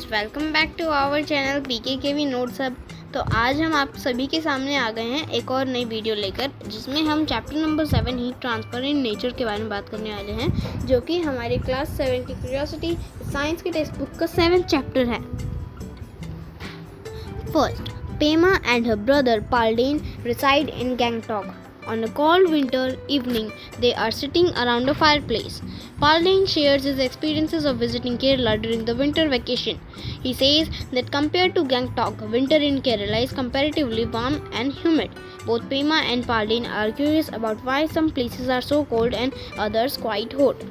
Friends, welcome back to our channel PKKV notes hub. तो आज हम आप सभी के सामने आ गए हैं एक और नई वीडियो लेकर, जिसमें हम chapter number 7 heat transfer in nature के बारे में बात करने वाले हैं, जो कि हमारे क्लास 7 की क्यूरियोसिटी साइंस के टेक्स्ट बुक का 7th चैप्टर है। First, Pema and her brother Palden reside in Gangtok. On a cold winter evening, they are sitting around a fireplace. Palden shares his experiences of visiting Kerala during the winter vacation. He says that compared to Gangtok, winter in Kerala is comparatively warm and humid. Both Pema and Palden are curious about why some places are so cold and others quite hot.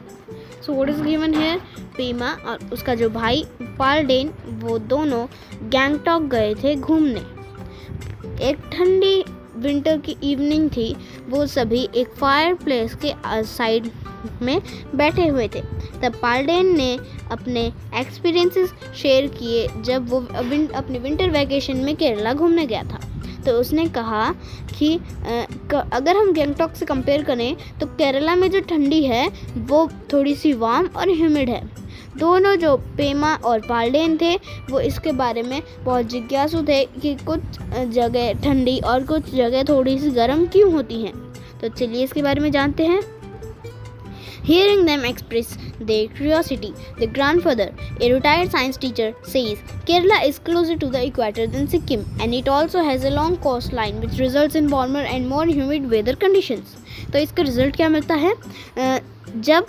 So what is given here? Pema और उसका जो भाई पाल्डेन, वो दोनों गैंगटॉक गए थे घूमने। एक ठंडी विंटर की इवनिंग थी। वो सभी एक फायर प्लेस के साइड में बैठे हुए थे। तब पाल्डेन ने अपने एक्सपीरियंसेस शेयर किए जब वो अपने विंटर वैकेशन में केरला घूमने गया था। तो उसने कहा कि अगर हम गैंगटॉक से कंपेयर करें तो केरला में जो ठंडी है वो थोड़ी सी वार्म और ह्यूमिड है। दोनों जो पेमा और पाल्डेन थे वो इसके बारे में बहुत जिज्ञासु थे कि कुछ जगह ठंडी और कुछ जगह थोड़ी सी गर्म क्यों होती हैं। तो चलिए इसके बारे में जानते हैं। Hearing them express their curiosity, the grandfather, a retired science teacher, says Kerala is closer to the equator than Sikkim, and it also has a long coastline which results in warmer and more humid weather conditions. तो इसका result क्या मिलता है? जब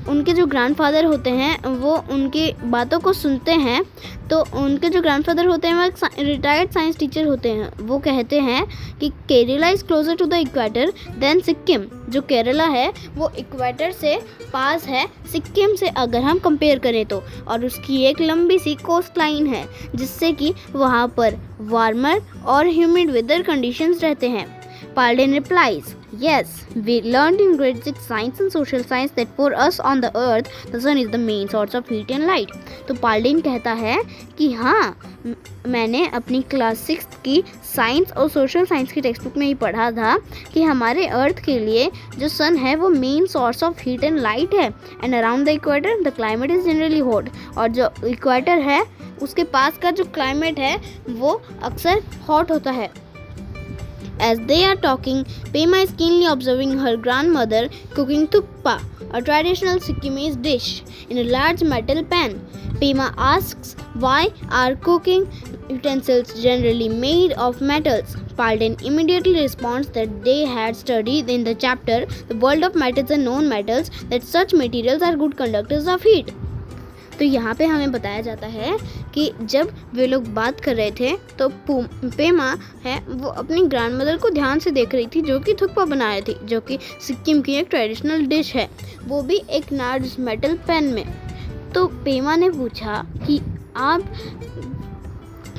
उनके जो grandfather होते हैं वो उनकी बातों को सुनते हैं, तो उनके जो ग्रैंडफादर होते हैं वो एक रिटायर्ड साइंस टीचर होते हैं। वो कहते हैं कि Kerala is closer to the equator than Sikkim. जो केरला है वो इक्वेटर से पास है सिक्किम से अगर हम कंपेयर करें तो, और उसकी एक लंबी सी कोस्ट लाइन है जिससे कि वहाँ पर वार्मर और ह्यूमिड वेदर कंडीशंस रहते हैं। Palden replies, "Yes, we learned in grade 6 science and social science that for us on the earth, the sun is the main source of heat and light." तो पाल्डेन कहता है कि हाँ, मैंने अपनी क्लास 6 की साइंस और सोशल साइंस की टेक्स्ट बुक में ही पढ़ा था कि हमारे अर्थ के लिए जो सन है वो main source of heat and light है, and around the equator the climate is generally hot. और जो इक्वेटर है उसके पास का जो क्लाइमेट है वो अक्सर हॉट होता है। As they are talking, Pema is keenly observing her grandmother cooking thukpa, a traditional Sikkimese dish, in a large metal pan. Pema asks why are cooking utensils generally made of metals. Palden immediately responds that they had studied in the chapter The World of Metals and Non-Metals that such materials are good conductors of heat. तो यहाँ पे हमें बताया जाता है कि जब वे लोग बात कर रहे थे तो पेमा है वो अपनी ग्रैंडमदर को ध्यान से देख रही थी, जो कि थुक्पा बना रही थी, जो कि सिक्किम की एक ट्रेडिशनल डिश है, वो भी एक लार्ज मेटल पैन में। तो पेमा ने पूछा कि आप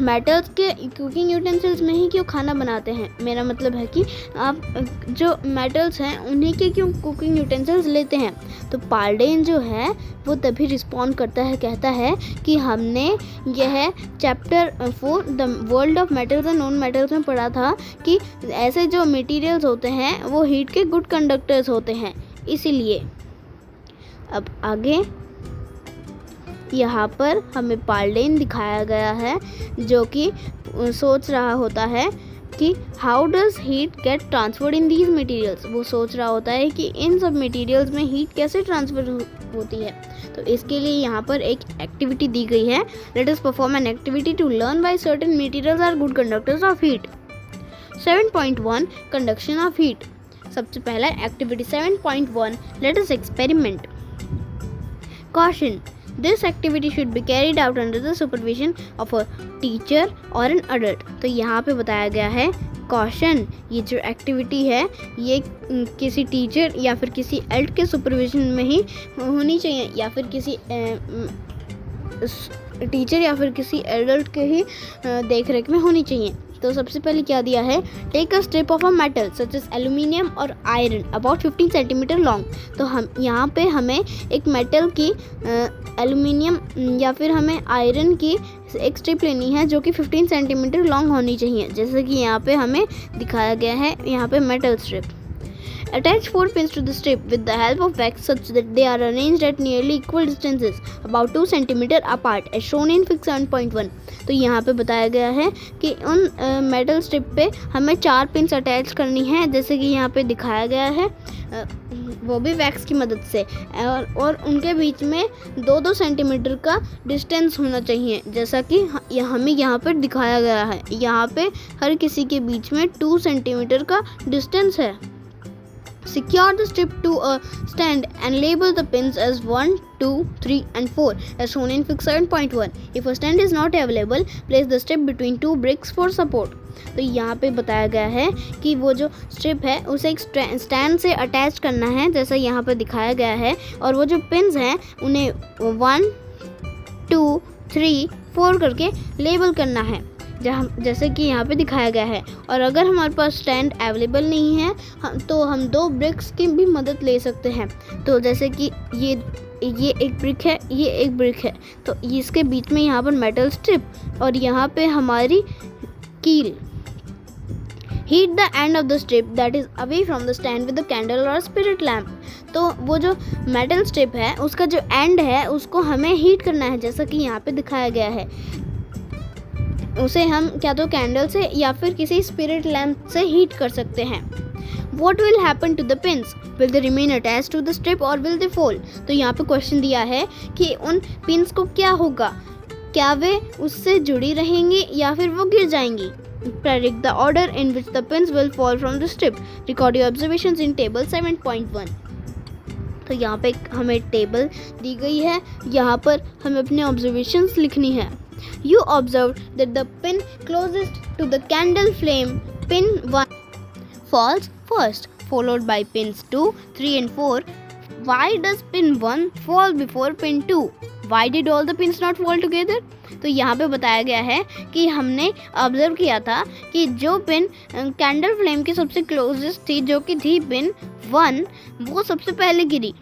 मेटल्स के कुकिंग यूटेंसिल्स में ही क्यों खाना बनाते हैं? मेरा मतलब है कि आप जो मेटल्स हैं उन्हीं के क्यों कुकिंग यूटेंसिल्स लेते हैं? तो पाल्डेन जो है वो तभी रिस्पॉन्ड करता है, कहता है कि हमने यह chapter 4 the world of metals and non metals में पढ़ा था कि ऐसे जो मटेरियल्स होते हैं वो हीट के गुड कंडक्टर्स होते हैं, इसीलिए। अब आगे यहाँ पर हमें पाल्डेन दिखाया गया है जो कि सोच रहा होता है कि how does heat get transferred in these materials. वो सोच रहा होता है कि इन सब मटेरियल्स में हीट कैसे ट्रांसफ़र होती है। तो इसके लिए यहाँ पर एक एक्टिविटी दी गई है। Let us perform an activity to learn why certain materials are good conductors of heat. 7.1 conduction of heat. सबसे पहला activity 7.1, let us experiment. Caution, This activity should be carried out under the supervision of a teacher or an adult. तो यहाँ पे बताया गया है caution, ये जो एक्टिविटी है ये किसी टीचर या फिर किसी एडल्ट के सुपरविजन में ही होनी चाहिए, या फिर किसी टीचर या फिर किसी एडल्ट के ही देख रेख में होनी चाहिए। तो सबसे पहले क्या दिया है? Take a strip of a metal such as aluminium और आयरन अबाउट 15 सेंटीमीटर लॉन्ग। तो हम यहाँ पे हमें एक मेटल की एल्यूमिनियम या फिर हमें आयरन की एक स्ट्रिप लेनी है जो कि 15 सेंटीमीटर लॉन्ग होनी चाहिए, जैसे कि यहाँ पे हमें दिखाया गया है यहाँ पे metal strip. Attach 4 pins to the strip with the help of wax such that they are arranged at nearly equal distances, about 2 cm apart, as shown in Fig 7.1. तो यहाँ पे बताया गया है कि उन मेटल स्ट्रिप पे हमें 4 पिन्स अटैच करनी है, जैसे कि यहाँ पे दिखाया गया है, वो भी वैक्स की मदद से, और उनके बीच में 2-2 सेंटीमीटर का डिस्टेंस होना चाहिए, जैसा कि हमें यहाँ पर दिखाया गया है. यहाँ पे हर किसी के बीच में 2 सेंटीमीटर का डिस्टेंस है. Secure the strip to a stand and label the pins as 1, 2, 3 and 4 as shown in Fig 7.1. If a stand is not available, place the strip between 2 bricks for support. तो यहाँ पे बताया गया है कि वो जो स्ट्रिप है उसे एक स्टैंड से अटैच करना है, जैसा यहाँ पे दिखाया गया है, और वो जो पिन्स हैं उन्हें 1, 2, 3, 4 करके लेबल करना है, जैसे कि यहाँ पे दिखाया गया है. और अगर हमारे पास स्टैंड अवेलेबल नहीं है तो हम 2 ब्रिक्स की भी मदद ले सकते हैं. तो जैसे कि ये एक ब्रिक है, ये एक ब्रिक है, तो इसके बीच में यहाँ पर मेटल स्ट्रिप और यहाँ पे हमारी कील. Heat the end of the strip that is away from the stand with the candle और स्पिरिट लैम्प. तो वो जो मेटल स्ट्रिप है उसका जो एंड है उसको हमें हीट करना है, जैसा कि यहाँ पे दिखाया गया है. उसे हम क्या तो कैंडल से या फिर किसी स्पिरिट लैम्प से हीट कर सकते हैं. What will happen to the pins? Will they remain attached to the strip or will they fall? तो यहाँ पे क्वेश्चन दिया है कि उन पिन्स को क्या होगा, क्या वे उससे जुड़ी रहेंगी या फिर वो गिर जाएंगी. Predict the order in which the pins will fall from the strip. Record your observations in table 7.1. तो यहाँ पे हमें टेबल दी गई है, यहाँ पर हमें अपने ऑब्जर्वेशंस लिखनी है. You observed that the pin closest to the candle flame, pin 1, falls first, followed by pins 2, 3 and 4. Why does pin 1 fall before pin 2? Why did all the pins not fall together? तो यहाँ पे बताया गया है कि हमने observe किया था कि जो पिन कैंडल फ्लेम के सबसे क्लोजेस्ट थी, जो कि थी पिन 1, वो सबसे पहले गिरी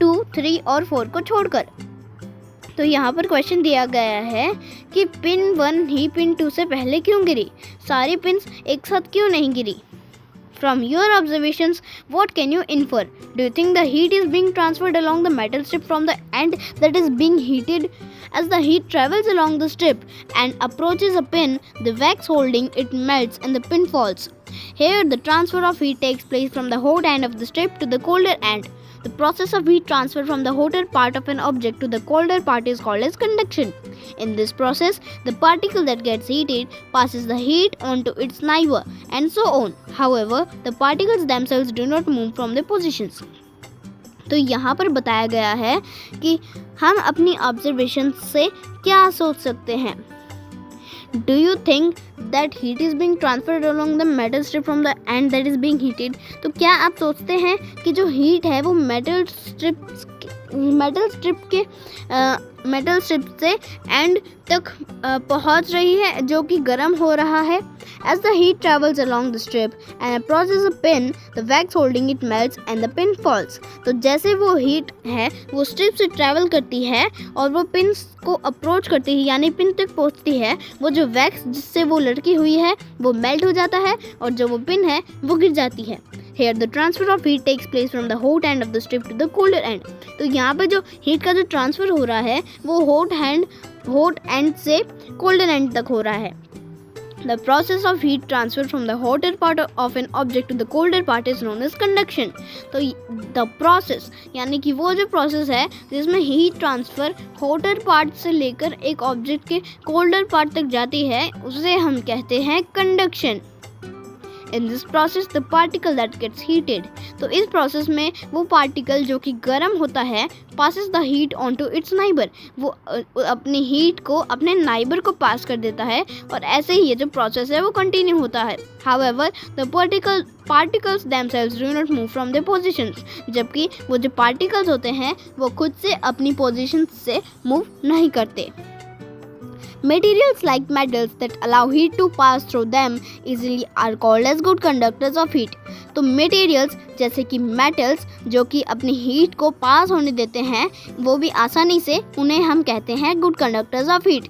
2, 3 और 4 को छोड़कर. तो यहाँ पर क्वेश्चन दिया गया है कि पिन 1 ही पिन 2 से पहले क्यों गिरी, सारी पिन्स एक साथ क्यों नहीं गिरी. From your observations, what can you infer? Do you think the heat is being transferred along the metal strip from the end that is being heated? As the heat travels along the strip and approaches a pin, the wax holding it melts and the pin falls. Here, the transfer of heat takes place from the hot end of the strip to the colder end. The process of heat transfer from the hotter part of an object to the colder part is called as conduction. In this process, the particle that gets heated passes the heat on to its neighbor and so on. However, the particles themselves do not move from their positions. तो यहाँ पर बताया गया है कि हम अपनी observation से क्या सोच सकते हैं. Do you think that heat is being transferred along the metal strip from the end that is being heated? तो क्या आप सोचते हैं कि जो हीट है वो मेटल स्ट्रिप से एंड तक पहुंच रही है, जो कि गर्म हो रहा है. As the heat travels along the strip and approaches a pin, the wax holding it melts and the pin falls. तो जैसे वो हीट है वो स्ट्रिप से ट्रैवल करती है और वो पिन को अप्रोच करती है, यानी पिन तक पहुंचती है, वो जो वैक्स जिससे वो लटकी हुई है वो मेल्ट हो जाता है और जो वो पिन है वो गिर जाती है. Here the transfer of heat takes place from the hot end of the strip to the colder end. तो यहाँ पे जो हीट का जो ट्रांसफ़र हो रहा है वो हॉट एंड से कोल्डर एंड तक हो रहा है. The process of heat transfer from the hotter part of an object to the colder part is known as conduction. तो the process यानी कि वो जो प्रोसेस है जिसमें हीट ट्रांसफ़र होटर पार्ट से लेकर एक ऑब्जेक्ट के कोल्डर पार्ट तक जाती है उसे हम कहते हैं conduction. In this process, the particle that gets heated, तो इस प्रोसेस में वो पार्टिकल जो कि गर्म होता है passes the heat onto its neighbor, वो अपनी हीट को अपने नाइबर को पास कर देता है और ऐसे ही ये जो प्रोसेस है वो कंटिन्यू होता है. However, the particles themselves do not move from their positions, जबकि वो जो पार्टिकल्स होते हैं वो खुद से अपनी पोजीशन से मूव नहीं करते. Materials like metals that allow heat to pass through them easily are called as good conductors of heat. तो materials जैसे कि metals जो कि अपनी हीट को पास होने देते हैं वो भी आसानी से, उन्हें हम कहते हैं good conductors of heat.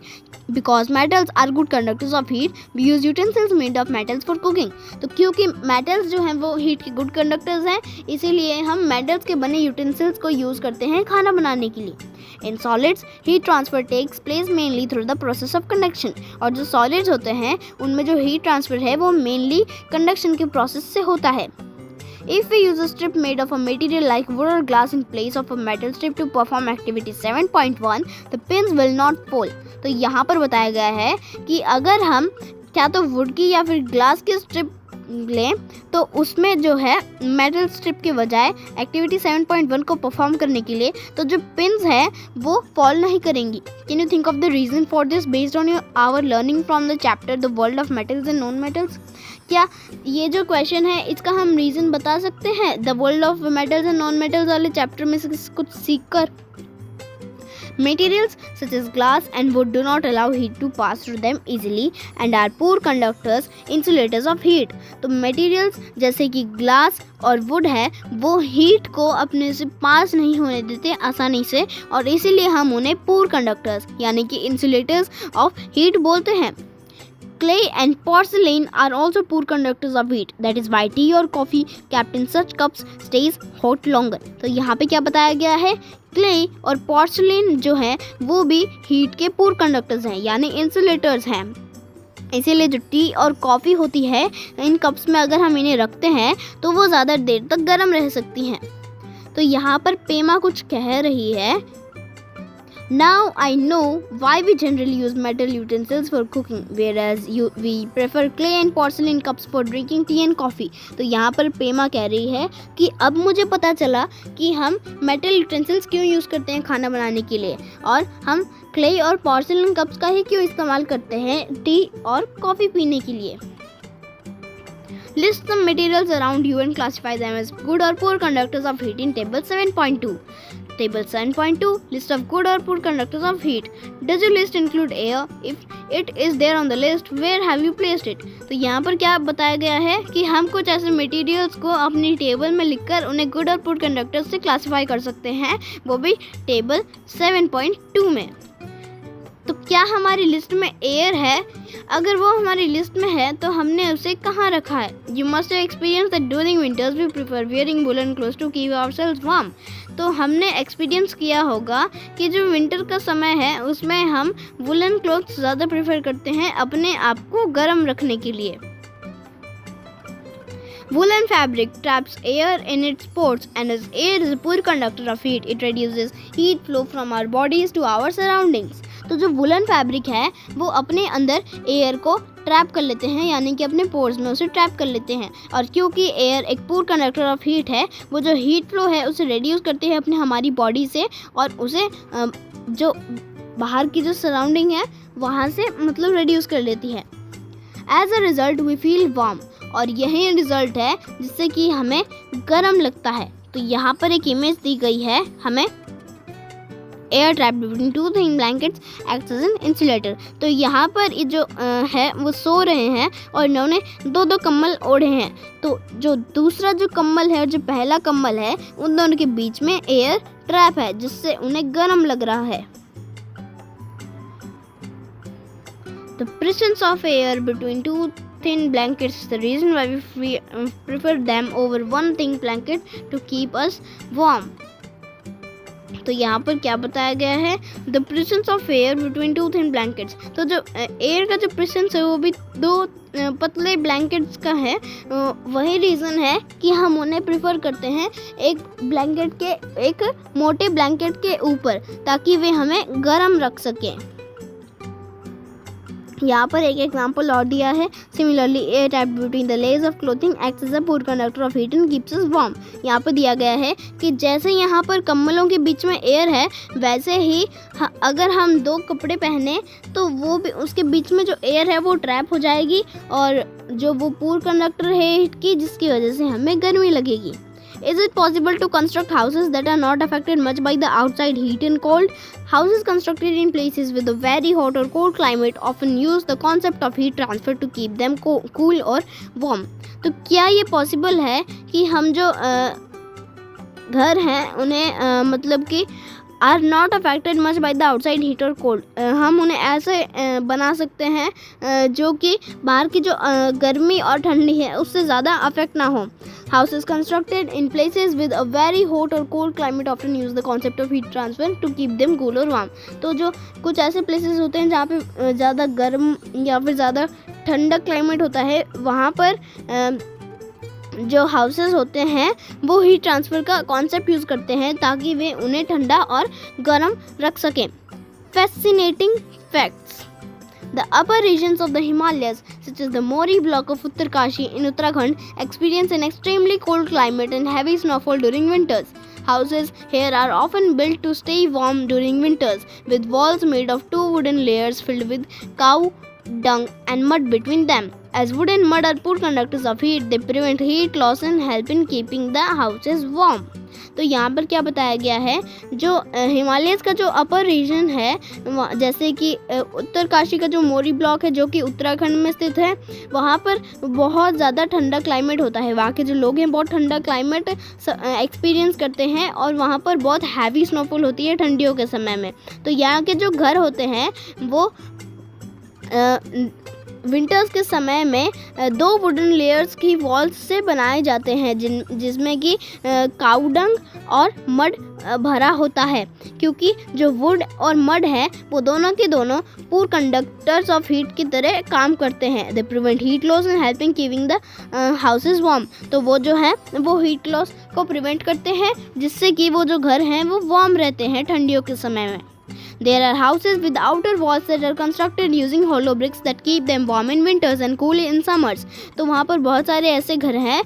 Because metals are good conductors of heat, we use utensils made of metals for cooking. तो क्योंकि metals जो हैं वो heat के good conductors हैं, इसीलिए हम metals के बने utensils को use करते हैं खाना बनाने के लिए. In solids, heat transfer takes place mainly through the process of conduction. और जो solids होते हैं उनमें जो heat transfer है वो mainly conduction के process से होता है. If we use a strip made of a material like wood or glass in place of a metal strip to perform activity 7.1, the pins will not fall. तो यहाँ पर बताया गया है कि अगर हम क्या तो वुड की या फिर ग्लास की स्ट्रिप लें तो उसमें जो है मेटल स्ट्रिप के बजाय एक्टिविटी 7.1 को परफॉर्म करने के लिए तो जो पिन्स है वो फॉल नहीं करेंगी. Can you think of the reason for this based on our learning from the chapter the world of metals and non metals? क्या ये जो क्वेश्चन है इसका हम रीज़न बता सकते हैं the world of metals and non metals वाले चैप्टर में से कुछ सीखकर? Materials such as glass and wood do not allow heat to pass through them easily and are poor conductors, insulators of heat. तो materials जैसे कि glass और wood है वो heat को अपने से पास नहीं होने देते आसानी से और इसीलिए हम उन्हें poor conductors यानी कि insulators of heat बोलते हैं. Clay and porcelain are also poor conductors of heat. That is why tea or coffee kept in such cups stays hot longer. तो यहाँ पे क्या बताया गया है? क्ले और पोर्सलिन जो है वो भी हीट के पूर कंडक्टर्स हैं यानी इंसुलेटर्स हैं. इसीलिए जो टी और कॉफ़ी होती है इन कप्स में अगर हम इन्हें रखते हैं तो वो ज़्यादा देर तक गर्म रह सकती हैं. तो यहाँ पर पेमा कुछ कह रही है. Now I know why we generally use metal utensils for cooking, whereas we prefer clay and porcelain cups for drinking tea and coffee. तो यहाँ पर पेमा कह रही है कि अब मुझे पता चला कि हम metal utensils क्यों यूज़ करते हैं खाना बनाने के लिए और हम clay और porcelain cups का ही क्यों इस्तेमाल करते हैं टी और कॉफ़ी पीने के लिए. List some materials around you and classify them as good or poor conductors of heat in table 7.2. Table 7.2 List of good or poor conductors of heat. Does your list include air? If it is there on the list, where have you placed it? तो यहाँ पर क्या बताया गया है कि हम कुछ ऐसे मटेरियल्स को अपनी टेबल में लिखकर उन्हें गुड और पुअर कंडक्टर्स से क्लासिफाई कर सकते हैं, वो भी टेबल 7.2 में. तो क्या हमारी लिस्ट में एयर है? अगर वो हमारी लिस्ट में है तो हमने उसे कहाँ रखा है? You must have experience that during winters we prefer wearing woollen clothes to keep ourselves warm. तो हमने एक्सपीरियंस किया होगा कि जो विंटर का समय है उसमें हम वुलन क्लोथ्स ज़्यादा प्रेफर करते हैं अपने आप को गर्म रखने के लिए. Woolen fabric traps air in its pores and as air is a poor conductor of heat, it reduces heat flow from our bodies to our surroundings. तो जो वुलन फैब्रिक है वो अपने अंदर एयर को ट्रैप कर लेते हैं यानी कि अपने पोर्स में उसे ट्रैप कर लेते हैं और क्योंकि एयर एक पूर कंडक्टर ऑफ हीट है वो जो हीट फ्लो है उसे रिड्यूस करती है अपने हमारी बॉडी से और उसे जो बाहर की जो सराउंडिंग है वहाँ से मतलब रिड्यूस कर लेती है. As a result we feel warm और यही रिज़ल्ट है जिससे कि हमें गर्म लगता है. तो यहाँ पर एक इमेज दी गई है हमें air trap between two thin blankets acts as an insulator. तो यहाँ पर जो है वो सो रहे हैं और इन्होंने दो दो कम्बल ओढ़े हैं. तो जो दूसरा जो कम्बल है और जो पहला कम्बल है उन दोनों के बीच में एयर ट्रैप है जिससे उन्हें गर्म लग रहा है. The presence of air between two thin blankets is the reason why we prefer them over one thin blanket to keep us warm. तो यहाँ पर क्या बताया गया है? The presence of air between two thin blankets. तो जो air का जो प्रेजेंस है वो भी दो पतले ब्लैंकेट्स का है. वही रीज़न है कि हम उन्हें प्रेफर करते हैं एक ब्लैंकेट के एक मोटे ब्लैंकेट के ऊपर ताकि वे हमें गर्म रख सकें. यहाँ पर एक एग्जाम्पल और दिया है. Similarly air trap between the layers of clothing acts as a poor conductor of heat and keeps us warm. यहाँ पर दिया गया है कि जैसे यहाँ पर कम्बलों के बीच में एयर है वैसे ही अगर हम दो कपड़े पहने तो वो भी उसके बीच में जो एयर है वो ट्रैप हो जाएगी और जो वो पूर कंडक्टर है हीट की जिसकी वजह से हमें गर्मी लगेगी. Is it possible to construct houses that are not affected much by the outside heat and cold? Houses constructed in places with a very hot or cold climate often use the concept of heat transfer to keep them cool or warm. तो क्या ये possible है कि हम जो घर हैं उन्हें मतलब कि are not affected much by the outside heat और कोल्ड। हम उन्हें ऐसे बना सकते हैं जो कि बाहर की जो गर्मी और ठंडी है उससे ज़्यादा अफेक्ट ना हो। Houses constructed in places with a very hot or cold climate often use the concept of heat transfer to keep them cool or warm। तो जो कुछ ऐसे places होते हैं जहाँ पे ज़्यादा गर्म या फिर ज़्यादा ठंडा क्लाइमेट होता है, वहाँ पर जो हाउसेस होते हैं वो हीट ट्रांसफ़र का कॉन्सेप्ट यूज़ करते हैं ताकि वे उन्हें ठंडा और गर्म रख सकें। Fascinating facts: The upper regions of the Himalayas, such as the Mori block of Uttarkashi in Uttarakhand, experience an extremely cold climate and heavy snowfall during winters. Houses here are often built to stay warm during winters, with walls made of two wooden layers filled with cow dung and mud between them. As wood and mud are poor conductors of heat, they prevent heat loss and help in keeping the houses warm. तो यहाँ पर क्या बताया गया है, जो Himalayas का जो अपर रीजन है, जैसे कि उत्तरकाशी का जो मोरी ब्लॉक है जो कि उत्तराखंड में स्थित है, वहाँ पर बहुत ज़्यादा ठंडा क्लाइमेट होता है। वहाँ के जो लोग हैं बहुत ठंडा क्लाइमेट एक्सपीरियंस करते हैं और वहाँ पर बहुत हैवी स्नोफॉल होती है ठंडियों के समय में। तो यहाँ के जो घर होते हैं वो विंटर्स के समय में दो वुडन लेयर्स की वॉल्स से बनाए जाते हैं जिसमें कि काऊ डंग और मड भरा होता है, क्योंकि जो वुड और मड है वो दोनों के दोनों पूर कंडक्टर्स ऑफ हीट की तरह काम करते हैं। They prevent heat loss and helping keeping the houses warm. तो वो जो है वो हीट लॉस को प्रिवेंट करते हैं जिससे कि वो जो घर हैं वो वार्म रहते हैं ठंडियों के समय में। There are houses with outer walls that are constructed using hollow bricks that keep them warm in winters and cool in summers। तो वहाँ पर बहुत सारे ऐसे घर हैं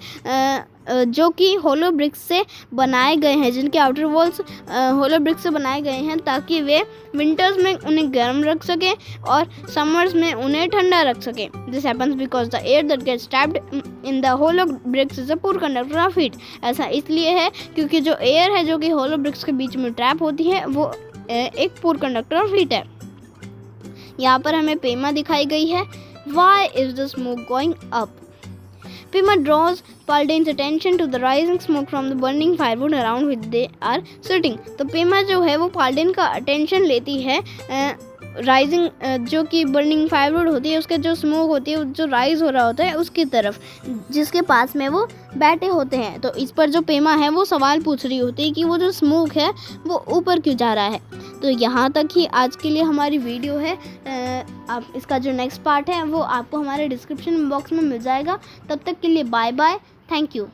जो कि होलो ब्रिक्स से बनाए गए हैं, जिनके आउटर वॉल्स होलो ब्रिक्स से बनाए गए हैं ताकि वे विंटर्स में उन्हें गर्म रख सकें और समर्स में उन्हें ठंडा रख सकें। This happens because the air that gets trapped in the hollow bricks is a poor conductor of heat। ऐसा इसलिए है क्योंकि जो एयर है जो कि होलो ब्रिक्स के बीच में ट्रैप होती है वो एक पूर कंडक्टर ऑफ हीट है। यहाँ पर हमें पेमा दिखाई गई है। Why is the smoke going up? Pema draws Paldane's attention to the rising smoke from the burning firewood around which they are sitting। तो पेमा जो है वो पाल्डेन का अटेंशन लेती है राइजिंग जो कि बर्निंग फायरवुड होती है उसका जो स्मोक होती है जो राइज हो रहा होता है उसकी तरफ जिसके पास में वो बैठे होते हैं। तो इस पर जो पेमा है वो सवाल पूछ रही होती है कि वो जो स्मोक है वो ऊपर क्यों जा रहा है। तो यहाँ तक ही आज के लिए हमारी वीडियो है। आप इसका जो नेक्स्ट पार्ट है वो आपको हमारे डिस्क्रिप्शन बॉक्स में मिल जाएगा। तब तक के लिए बाय बाय, थैंक यू।